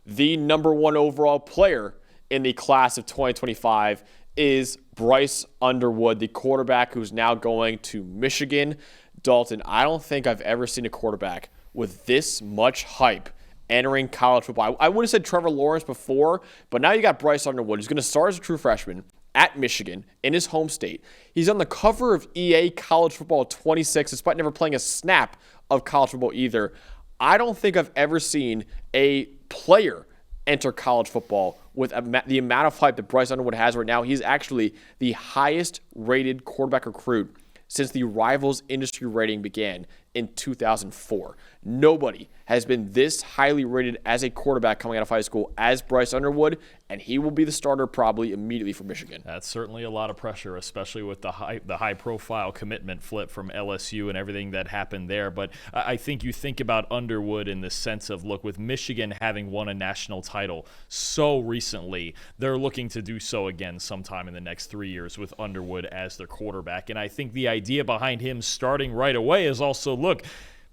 the #1 overall player in the class of 2025 is Bryce Underwood, the quarterback who's now going to Michigan. Dalton, I don't think I've ever seen a quarterback with this much hype entering college football. I would have said Trevor Lawrence before, but now you got Bryce Underwood, who's going to start as a true freshman at Michigan in his home state. He's on the cover of EA College Football 26, despite never playing a snap of college football either. I don't think I've ever seen a player enter college football with the amount of hype that Bryce Underwood has right now. He's actually the highest rated quarterback recruit since the Rivals industry rating began in 2004. Nobody has been this highly rated as a quarterback coming out of high school as Bryce Underwood, and he will be the starter probably immediately for Michigan. That's certainly a lot of pressure, especially with the high-profile commitment flip from LSU and everything that happened there. But I think you think about Underwood in the sense of, look, with Michigan having won a national title so recently, they're looking to do so again sometime in the next 3 years with Underwood as their quarterback. And I think the idea behind him starting right away is also, look,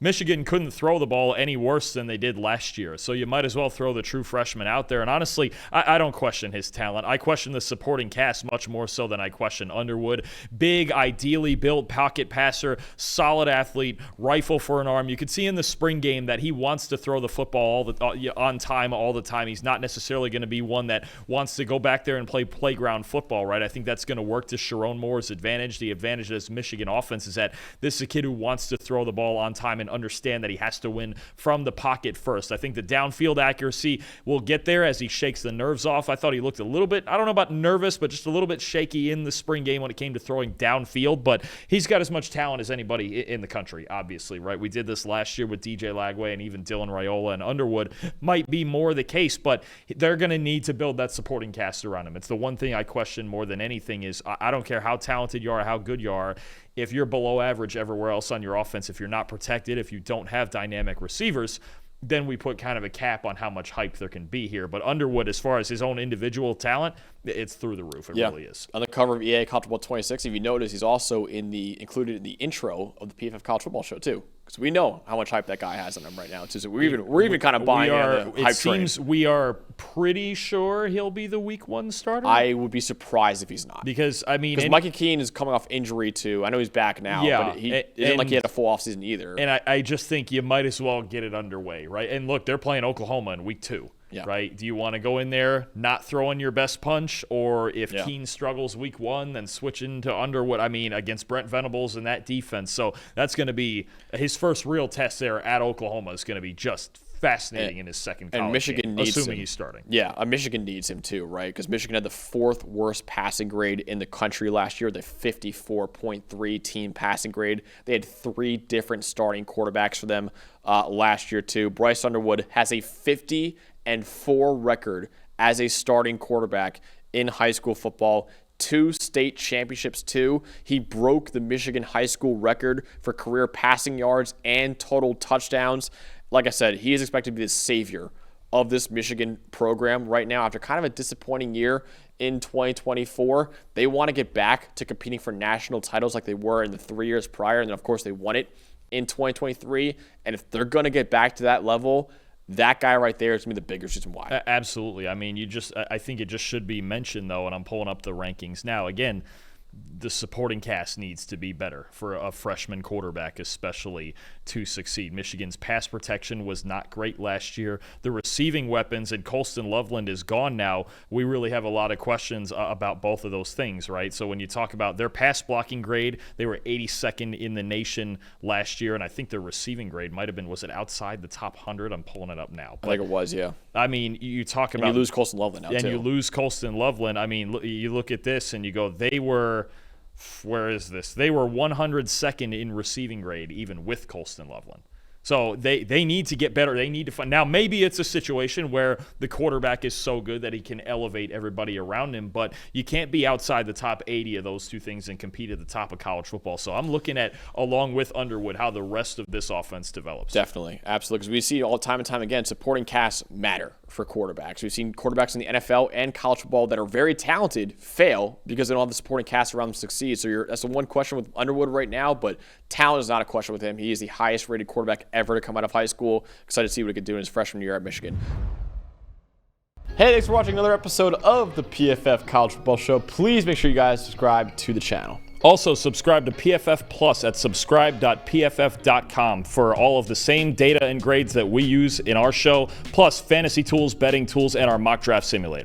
Michigan couldn't throw the ball any worse than they did last year, so you might as well throw the true freshman out there. And honestly, I don't question his talent. I question the supporting cast much more so than I question Underwood. Big, ideally built pocket passer, solid athlete, rifle for an arm. You could see in the spring game that he wants to throw the football on time all the time. He's not necessarily going to be one that wants to go back there and play playground football, right? I think that's going to work to Sharon Moore's advantage. The advantage of this Michigan offense is that this is a kid who wants to throw the ball on time and understand that he has to win from the pocket first. I think the downfield accuracy will get there as he shakes the nerves off. I thought he looked a little bit, I don't know about nervous, but just a little bit shaky in the spring game when it came to throwing downfield, but he's got as much talent as anybody in the country, obviously, right? We did this last year with DJ Lagway and even Dylan Raiola, and Underwood might be more the case, but they're going to need to build that supporting cast around him. It's the one thing I question more than anything is I don't care how talented you are, how good you are, if you're below average everywhere else on your offense, if you're not protected, if you don't have dynamic receivers, then we put kind of a cap on how much hype there can be here. But Underwood, as far as his own individual talent, it's through the roof. It really is. On the cover of EA College Football 26, if you notice, he's also included in the intro of the PFF College Football Show too. Because we know how much hype that guy has on him right now too. So we're even kind of buying the hype train. It seems we are pretty sure he'll be the week 1 starter. I would be surprised if he's not. Because Micah Keene is coming off injury too. I know he's back now, but he isn't like he had a full offseason either. And I just think you might as well get it underway, right? And look, they're playing Oklahoma in week 2. Yeah. Right? Do you want to go in there not throwing your best punch, or if Keene struggles week 1, then switch into Underwood? I mean, against Brent Venables and that defense. So that's going to be his first real test there at Oklahoma. Is going to be just fascinating in his second college and Michigan game, needs assuming him. He's starting. Yeah, Michigan needs him too, right? Because Michigan had the 4th worst passing grade in the country last year, the 54.3 team passing grade. They had 3 different starting quarterbacks for them last year too. Bryce Underwood has a 50-4 record as a starting quarterback in high school football. 2 state championships too. He broke the Michigan high school record for career passing yards and total touchdowns. Like I said, he is expected to be the savior of this Michigan program right now after kind of a disappointing year in 2024. They want to get back to competing for national titles like they were in the 3 years prior, and then of course they won it in 2023. And if they're going to get back to that level, that guy right there is going to be the biggest reason why. Absolutely. I mean, I think it just should be mentioned, though, and I'm pulling up the rankings now. Again, the supporting cast needs to be better for a freshman quarterback, especially to succeed. Michigan's pass protection was not great last year. The receiving weapons, and Colston Loveland is gone now. We really have a lot of questions about both of those things, right? So when you talk about their pass blocking grade, they were 82nd in the nation last year, and I think their receiving grade might have been, was it outside the top 100? I'm pulling it up now. But, I think it was, yeah. I mean, you talk about... And you lose Colston Loveland now, too. And you lose Colston Loveland. I mean, you look at this and you go, they were... Where is this? They were 102nd in receiving grade, even with Colston Loveland. So they need to get better. They need to find. Now, maybe it's a situation where the quarterback is so good that he can elevate everybody around him, but you can't be outside the top 80 of those two things and compete at the top of college football. So I'm looking at, along with Underwood, how the rest of this offense develops. Definitely. Absolutely. Because we see all time and time again, supporting casts matter for quarterbacks. We've seen quarterbacks in the NFL and college football that are very talented fail because they don't have the supporting cast around them to succeed. So that's the one question with Underwood right now, but talent is not a question with him. He is the highest rated quarterback ever to come out of high school. Excited to see what he could do in his freshman year at Michigan. Hey, thanks for watching another episode of the PFF College Football Show. Please make sure you guys subscribe to the channel. Also, subscribe to PFF Plus at subscribe.pff.com for all of the same data and grades that we use in our show, plus fantasy tools, betting tools, and our mock draft simulator.